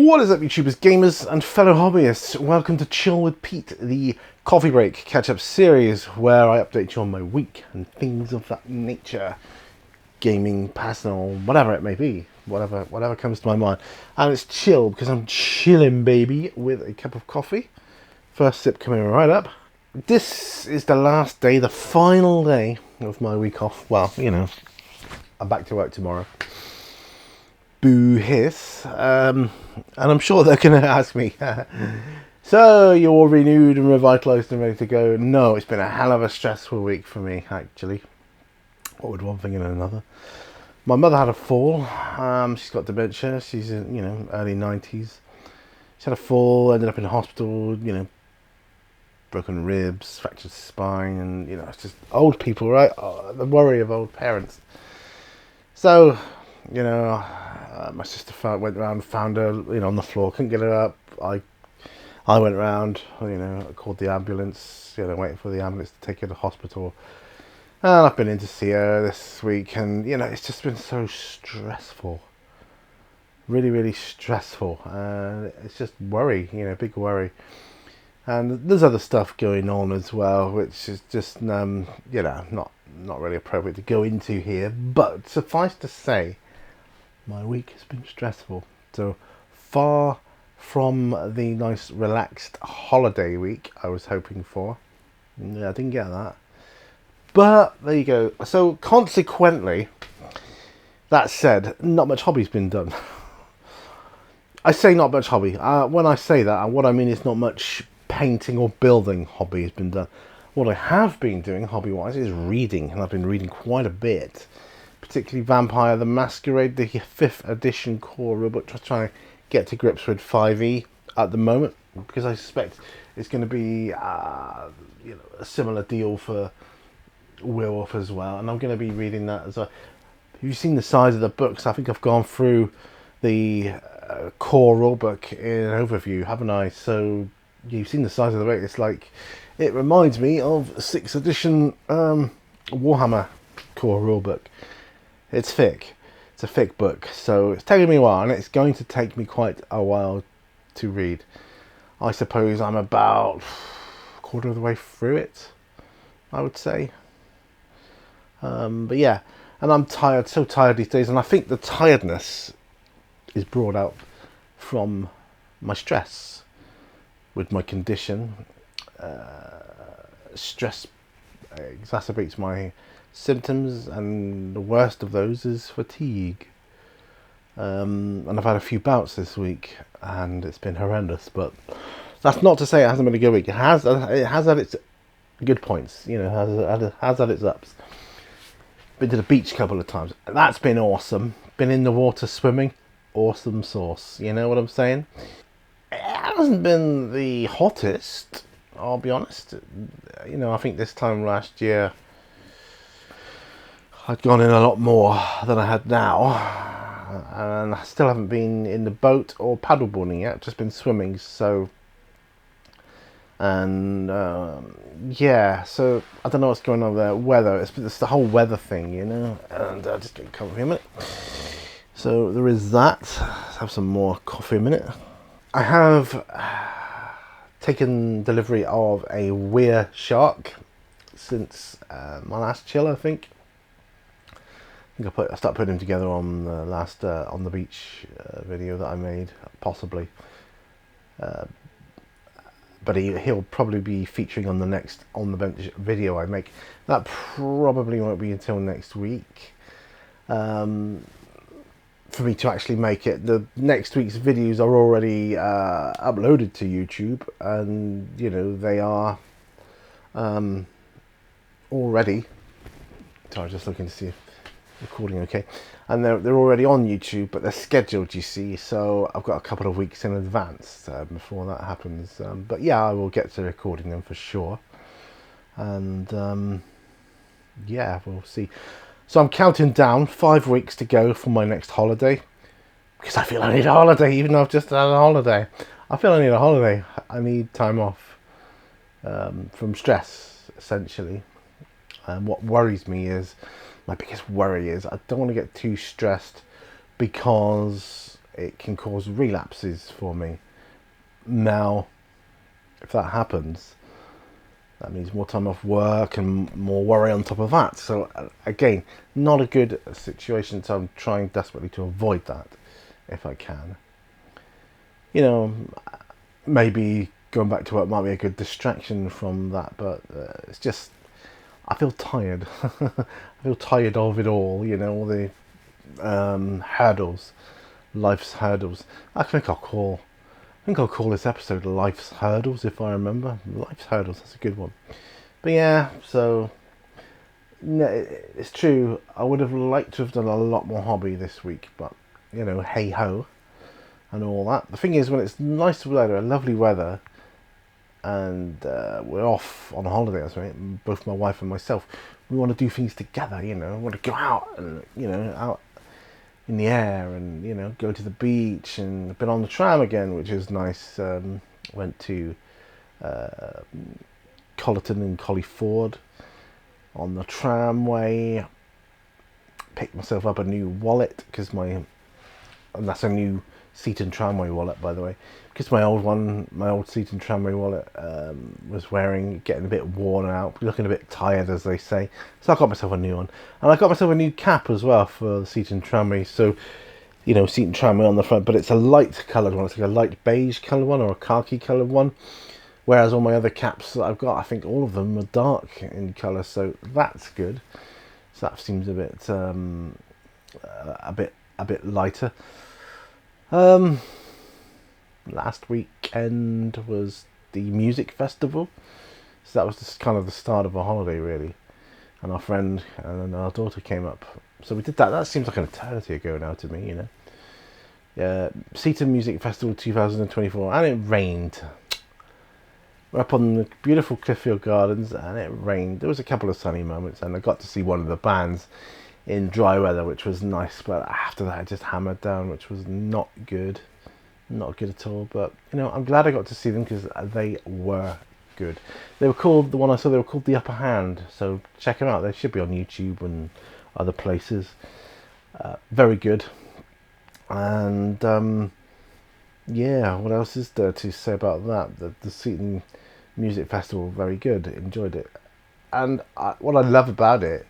What is up, YouTubers, gamers, and fellow hobbyists? Welcome to Chill with Pete, the coffee break catch-up series where I update you on my week and things of that nature. Gaming, personal, whatever it may be. Whatever comes to my mind. And it's chill because I'm chilling, baby, with a cup of coffee. First sip coming right up. This is the last day, the final day of my week off. Well, you know, I'm back to work tomorrow. Boo hiss. And I'm sure they're going to ask me, so you're all renewed and revitalised and ready to go? No, it's been a hell of a stressful week for me, actually. What with one thing and another. My mother had a fall. She's got dementia. She's in, early 90s. She had a fall, ended up in hospital, broken ribs, fractured spine, and, it's just old people, right? Oh, the worry of old parents. So, my sister went around and found her, on the floor, couldn't get her up. I went around, called the ambulance, waiting for the ambulance to take her to hospital. And I've been in to see her this week, and, it's just been so stressful. Really, really stressful. It's just worry, big worry. And there's other stuff going on as well, which is just, not really appropriate to go into here. But suffice to say, my week has been stressful. So far from the nice, relaxed holiday week I was hoping for. Yeah, I didn't get that. But there you go. So consequently, that said, not much hobby's been done. I say not much hobby. When I say that, what I mean is not much painting or building hobby has been done. What I have been doing hobby-wise is reading, and I've been reading quite a bit. Particularly Vampire the Masquerade, the 5th edition core rulebook. Just trying to get to grips with 5e at the moment, because I suspect it's going to be a similar deal for Werewolf as well, and I'm going to be reading that as well. Have you seen the size of the books? I think I've gone through the core rulebook in an overview, haven't I? So you've seen the size of the book. It's like, it reminds me of 6th edition Warhammer core rulebook. It's thick. It's a thick book, so it's taking me a while, and it's going to take me quite a while to read. I suppose I'm about a quarter of the way through it, I would say. But yeah, and I'm tired, so tired these days, and I think the tiredness is brought out from my stress with my condition. Stress exacerbates my symptoms, and the worst of those is fatigue. And I've had a few bouts this week, and it's been horrendous. But that's not to say it hasn't been a good week. It has had its good points. Has had its ups. Been to the beach a couple of times. That's been awesome. Been in the water swimming. Awesome sauce. You know what I'm saying? It hasn't been the hottest, I'll be honest. I think this time last year I'd gone in a lot more than I had now, and I still haven't been in the boat or paddleboarding yet. I've just been swimming. So, and yeah, so I don't know what's going on there. Weather, it's the whole weather thing, and I'll just get coffee a minute. So there is that. Let's have some more coffee a minute. I have taken delivery of a Weir shark since my last chill, I think. I started putting him together on the last on the beach video that I made, possibly. But he'll probably be featuring on the next On the Bench video I make. That probably won't be until next week. For me to actually make it. The next week's videos are already uploaded to YouTube, and they are already. So I was just looking to see if recording okay, and they're already on YouTube, but they're scheduled, you see. So I've got a couple of weeks in advance before that happens. But yeah, I will get to recording them for sure, and yeah, we'll see. So I'm counting down 5 weeks to go for my next holiday, because I feel I need a holiday, even though I've just had a holiday. I feel I need a holiday. I need time off from stress, essentially. And what worries me is, my biggest worry is, I don't want to get too stressed because it can cause relapses for me. Now, if that happens, that means more time off work and more worry on top of that. So again, not a good situation. So I'm trying desperately to avoid that if I can. You know, maybe going back to work might be a good distraction from that, but it's just, I feel tired. I feel tired of it all, you know, all the hurdles, life's hurdles. I think I'll call this episode Life's Hurdles, if I remember. Life's Hurdles, that's a good one. But yeah, so, no, it's true, I would have liked to have done a lot more hobby this week, but, you know, hey ho, and all that. The thing is, when it's nice weather, lovely weather, and we're off on a holiday, that's right, both my wife and myself, we want to do things together, you know, we want to go out and, you know, out in the air and, you know, go to the beach, and been on the tram again, which is nice. Went to Collerton and Collie Ford on the tramway, picked myself up a new wallet, and that's a new Seaton Tramway wallet, by the way, because my old Seaton Tramway wallet was getting a bit worn out, looking a bit tired, as they say. So I got myself a new one, and I got myself a new cap as well for the Seaton Tramway. So, you know, Seaton Tramway on the front, but it's a light coloured one. It's like a light beige coloured one or a khaki coloured one. Whereas all my other caps that I've got, I think all of them are dark in colour, so that's good. So that seems a bit lighter. Last weekend was the music festival, so that was just kind of the start of a holiday, really. And our friend and our daughter came up, so we did that. That seems like an eternity ago now to me, you know. Yeah, Seaton Music Festival 2024, and it rained. We're up on the beautiful Clifffield Gardens, and it rained. There was a couple of sunny moments, and I got to see one of the bands in dry weather, which was nice, but after that it just hammered down, which was not good at all. But, you know, I'm glad I got to see them, because they were good. They were called, the one I saw, they were called The Upper Hand, so check them out. They should be on YouTube and other places. Very good. And yeah, what else is there to say about that? The Seaton Music Festival, very good, enjoyed it. And what I love about it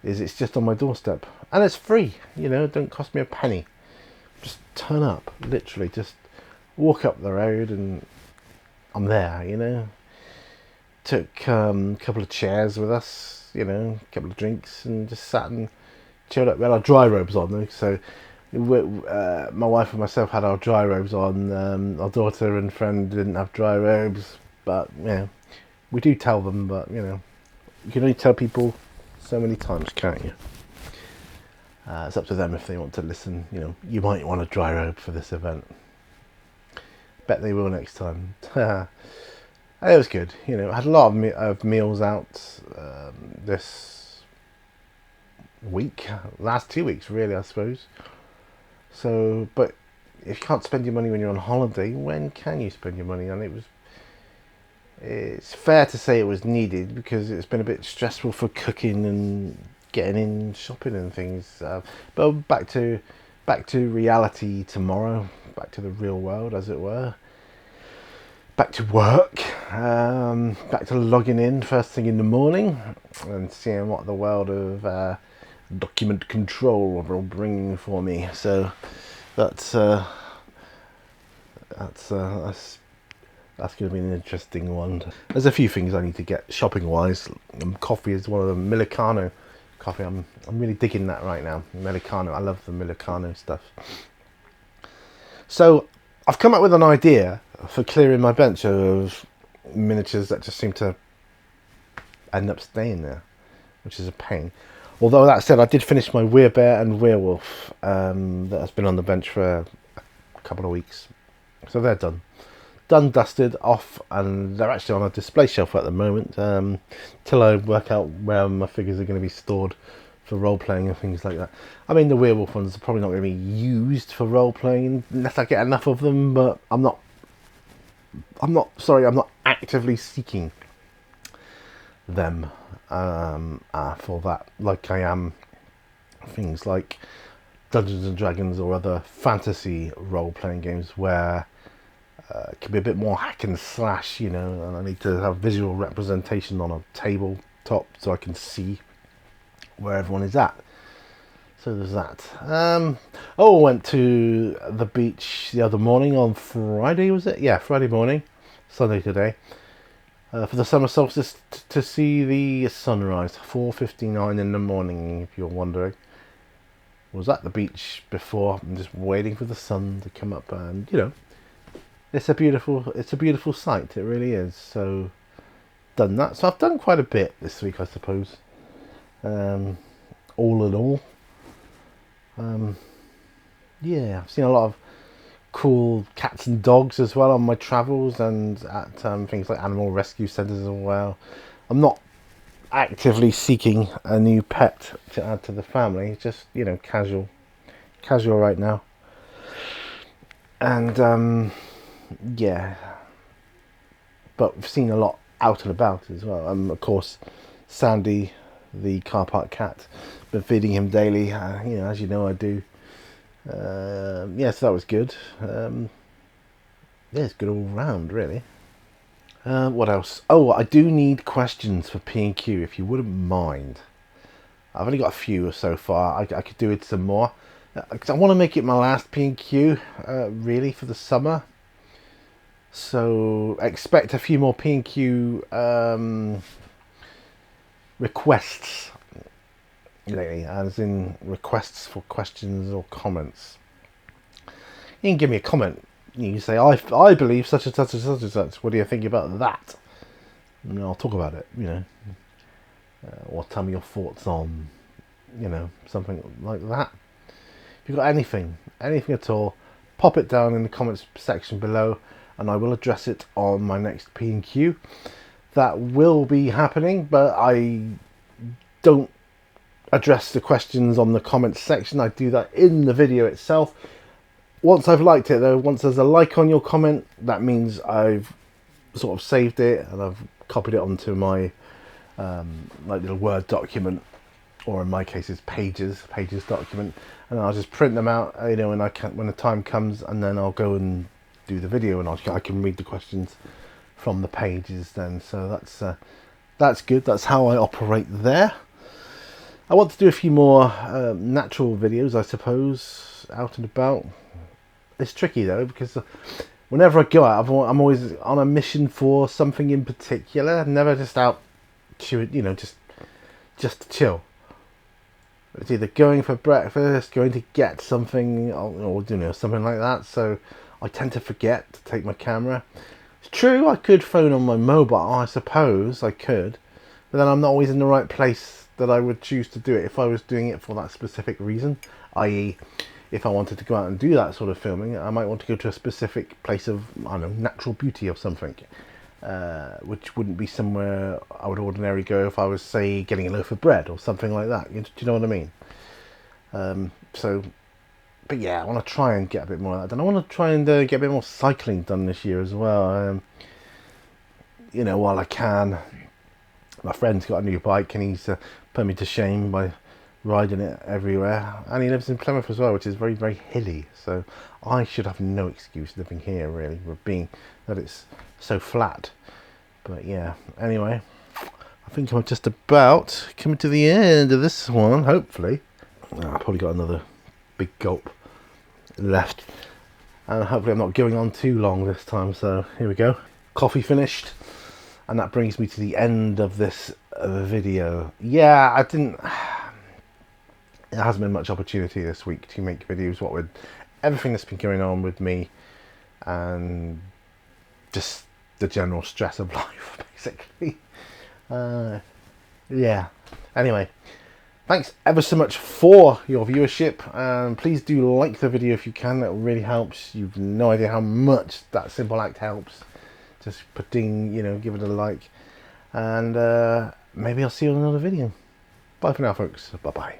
is it's just on my doorstep, and it's free, you know, it don't cost me a penny. Just turn up, literally, just walk up the road and I'm there, you know. Took a couple of chairs with us, you know, a couple of drinks, and just sat and chilled up. We had our dry robes on though, so my wife and myself had our dry robes on. Our daughter and friend didn't have dry robes, but, you know, we do tell them, but, you know, you can only tell people so many times, can't you? It's up to them if they want to listen. You know, you might want a dry robe for this event. Bet they will next time. It was good. You know, I had a lot of meals out this week, last 2 weeks really, I suppose. So, but if you can't spend your money when you're on holiday, when can you spend your money? And it's fair to say it was needed, because it's been a bit stressful for cooking and getting in shopping and things. But back to reality tomorrow, back to the real world, as it were. Back to work, back to logging in first thing in the morning and seeing what the world of document control will bring for me. So that's going to be an interesting one. There's a few things I need to get shopping wise. Coffee is one of them. Millicano coffee. I'm really digging that right now. Millicano. I love the Millicano stuff. So I've come up with an idea for clearing my bench of miniatures that just seem to end up staying there, which is a pain. Although that said, I did finish my Werebear and Werewolf that has been on the bench for a couple of weeks. So they're done, dusted, off, and they're actually on a display shelf at the moment, till I work out where my figures are going to be stored for role-playing and things like that. I mean, the Werewolf ones are probably not going to be used for role-playing unless I get enough of them, but I'm not actively seeking them for that, like I am things like Dungeons and Dragons or other fantasy role-playing games where it can be a bit more hack and slash, you know, and I need to have visual representation on a tabletop so I can see where everyone is at. So there's that. I went to the beach the other morning on Friday, was it? Yeah, Friday morning, Sunday today, for the summer solstice to see the sunrise, 4:59 in the morning, if you're wondering. Was at the beach before. I'm just waiting for the sun to come up, and you know, it's a beautiful sight. It really is. So done that. So I've done quite a bit this week, I suppose. All in all, yeah, I've seen a lot of cool cats and dogs as well on my travels, and at things like animal rescue centres as well. I'm not actively seeking a new pet to add to the family, just, you know, casual right now. And yeah, but we've seen a lot out and about as well. Of course, Sandy, the car park cat, been feeding him daily, you know, as you know I do. Yeah, so that was good. Yeah, it's good all round, really. What else? Oh, I do need questions for P&Q, if you wouldn't mind. I've only got a few so far. I could do it some more, because I want to make it my last P&Q, really, for the summer. So expect a few more P&Q requests lately, as in requests for questions or comments. You can give me a comment. You say, I believe such and such and such and such. What do you think about that? And I'll talk about it, you know. Or tell me your thoughts on, you know, something like that. If you've got anything at all, pop it down in the comments section below, and I will address it on my next P&Q. That will be happening, but I don't address the questions on the comments section. I do that in the video itself. Once I've liked it though, once there's a like on your comment, that means I've sort of saved it and I've copied it onto my like little Word document, or in my case it's pages document, and I'll just print them out, you know, when the time comes, and then I'll go and do the video, and I can read the questions from the pages then. So that's good. That's how I operate there. I want to do a few more natural videos, I suppose, out and about. It's tricky though, because whenever I go out, I'm always on a mission for something in particular. Never just out to, you know, just to chill. It's either going for breakfast, going to get something, or you know, something like that. So I tend to forget to take my camera. It's true, I could phone on my mobile. I suppose I could, but then I'm not always in the right place that I would choose to do it if I was doing it for that specific reason. I.e., if I wanted to go out and do that sort of filming, I might want to go to a specific place of, I don't know, natural beauty or something, which wouldn't be somewhere I would ordinarily go if I was, say, getting a loaf of bread or something like that. Do you know what I mean? But yeah, I want to try and get a bit more of that done. I want to try and get a bit more cycling done this year as well. You know, while I can. My friend's got a new bike and he's put me to shame by riding it everywhere, and he lives in Plymouth as well, which is very, very hilly, so I should have no excuse living here, really, with being that it's so flat. But yeah, anyway, I think I'm just about coming to the end of this one, hopefully. I've probably got another big gulp left, and hopefully I'm not going on too long this time. So here we go, coffee finished, and that brings me to the end of this video. Yeah, there hasn't been much opportunity this week to make videos, what with everything that's been going on with me and just the general stress of life, basically. Yeah, anyway, thanks ever so much for your viewership, and please do like the video if you can. That really helps. You've no idea how much that simple act helps, just putting, you know, give it a like, and maybe I'll see you on another video. Bye for now, folks. Bye bye.